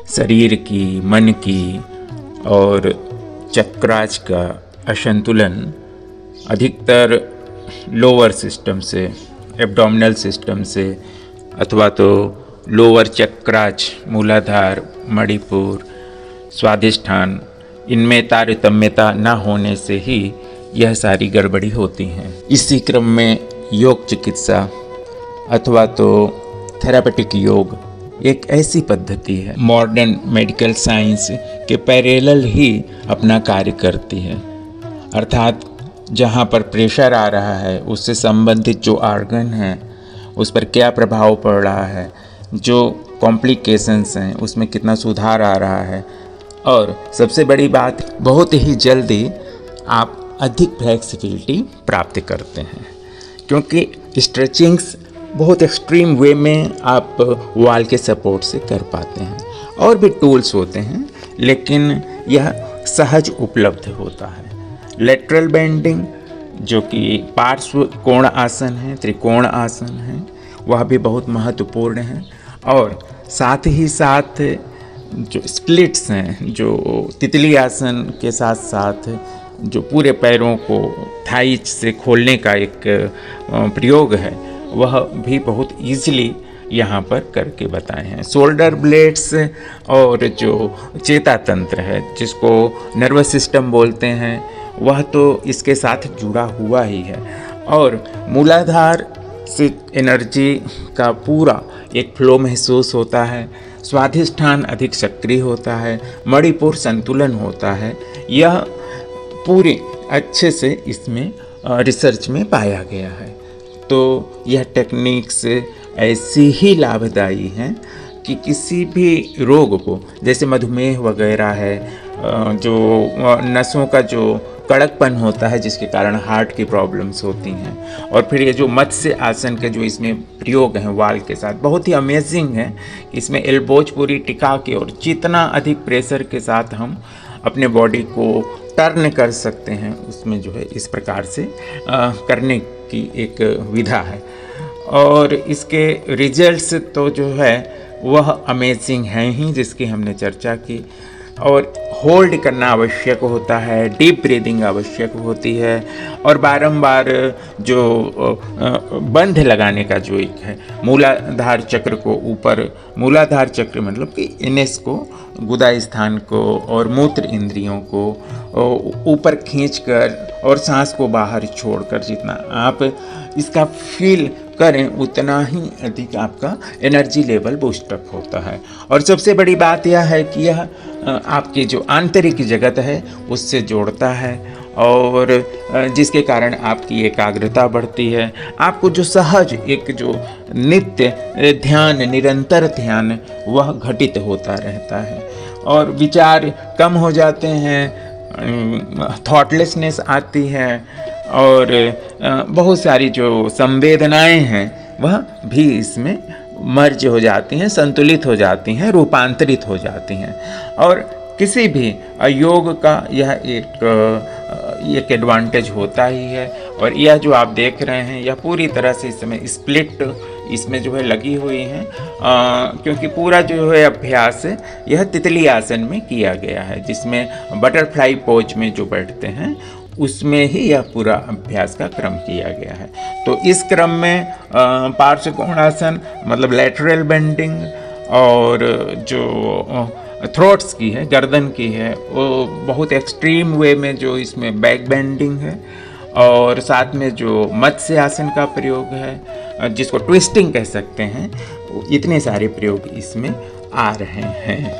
शरीर की, मन की और चक्राच का असंतुलन अधिकतर लोअर सिस्टम से, एब्डोमिनल सिस्टम से, अथवा तो लोअर चक्राच, मूलाधार, मणिपुर, स्वादिष्ठान, इनमें तारतम्यता न होने से ही यह सारी गड़बड़ी होती हैं। इसी क्रम में योग चिकित्सा अथवा तो थेरापेटिक योग एक ऐसी पद्धति है मॉडर्न मेडिकल साइंस के पैरेलल ही अपना कार्य करती है। अर्थात जहाँ पर प्रेशर आ रहा है उससे संबंधित जो ऑर्गन हैं उस पर क्या प्रभाव पड़ रहा है, जो कॉम्प्लिकेशंस हैं उसमें कितना सुधार आ रहा है, और सबसे बड़ी बात बहुत ही जल्दी आप अधिक फ्लेक्सिबिलिटी प्राप्त करते हैं, क्योंकि स्ट्रेचिंग्स बहुत एक्सट्रीम वे में आप वॉल के सपोर्ट से कर पाते हैं। और भी टूल्स होते हैं लेकिन यह सहज उपलब्ध होता है। लेटरल बेंडिंग जो कि पार्श्व कोण आसन है, त्रिकोण आसन है, वह भी बहुत महत्वपूर्ण है। और साथ ही साथ जो स्प्लिट्स हैं, जो तितली आसन के साथ साथ जो पूरे पैरों को थाई से खोलने का एक प्रयोग है, वह भी बहुत ईजिली यहाँ पर करके बताए हैं। शोल्डर ब्लेड्स और जो चेता तंत्र है जिसको नर्वस सिस्टम बोलते हैं, वह तो इसके साथ जुड़ा हुआ ही है। और मूलाधार से एनर्जी का पूरा एक फ्लो महसूस होता है, स्वाधिष्ठान अधिक सक्रिय होता है, मणिपुर संतुलन होता है। यह पूरे अच्छे से इसमें रिसर्च में पाया गया है। तो यह टेक्निक्स ऐसी ही लाभदायी हैं कि किसी भी रोग को, जैसे मधुमेह वगैरह है, जो नसों का जो कड़कपन होता है जिसके कारण हार्ट की प्रॉब्लम्स होती हैं, और फिर ये जो मत्स्य आसन के जो इसमें प्रयोग हैं वाल के साथ, बहुत ही अमेजिंग है। इसमें एल्बोज पूरी टिका के और जितना अधिक प्रेशर के साथ हम अपने बॉडी को टर्न कर सकते हैं, उसमें जो है इस प्रकार से करने की एक विधा है। और इसके रिजल्ट्स तो जो है वह अमेजिंग हैं ही, जिसकी हमने चर्चा की। और होल्ड करना आवश्यक होता है, डीप ब्रीदिंग आवश्यक होती है, और बारंबार जो बंध लगाने का जो एक है मूलाधार चक्र को ऊपर, मूलाधार चक्र मतलब कि इनेस को, गुदा स्थान को और मूत्र इंद्रियों को ऊपर खींचकर और सांस को बाहर छोड़कर जितना आप इसका फील करें उतना ही अधिक आपका एनर्जी लेवल बूस्टअप होता है। और सबसे बड़ी बात यह है कि यह आपकी जो आंतरिक जगत है उससे जोड़ता है, और जिसके कारण आपकी एकाग्रता बढ़ती है। आपको जो सहज एक जो नित्य ध्यान, निरंतर ध्यान, वह घटित होता रहता है, और विचार कम हो जाते हैं, थॉटलेसनेस आती है, और बहुत सारी जो संवेदनाएं हैं वह भी इसमें मर्ज हो जाती हैं, संतुलित हो जाती हैं, रूपांतरित हो जाती हैं। और किसी भी योग का यह एक एडवांटेज होता ही है। और यह जो आप देख रहे हैं यह पूरी तरह से इस समय स्प्लिट इसमें जो है लगी हुई हैं, क्योंकि पूरा जो है अभ्यास यह तितली आसन में किया गया है, जिसमें बटरफ्लाई पोज में जो बैठते हैं उसमें ही यह पूरा अभ्यास का क्रम किया गया है। तो इस क्रम में पार्श्व कोणासन मतलब लेटरल बेंडिंग, और जो थ्रोट्स की है, गर्दन की है, वो बहुत एक्सट्रीम वे में जो इसमें बैक बेंडिंग है, और साथ में जो मत्स्य आसन का प्रयोग है जिसको ट्विस्टिंग कह सकते हैं, इतने सारे प्रयोग इसमें आ रहे हैं।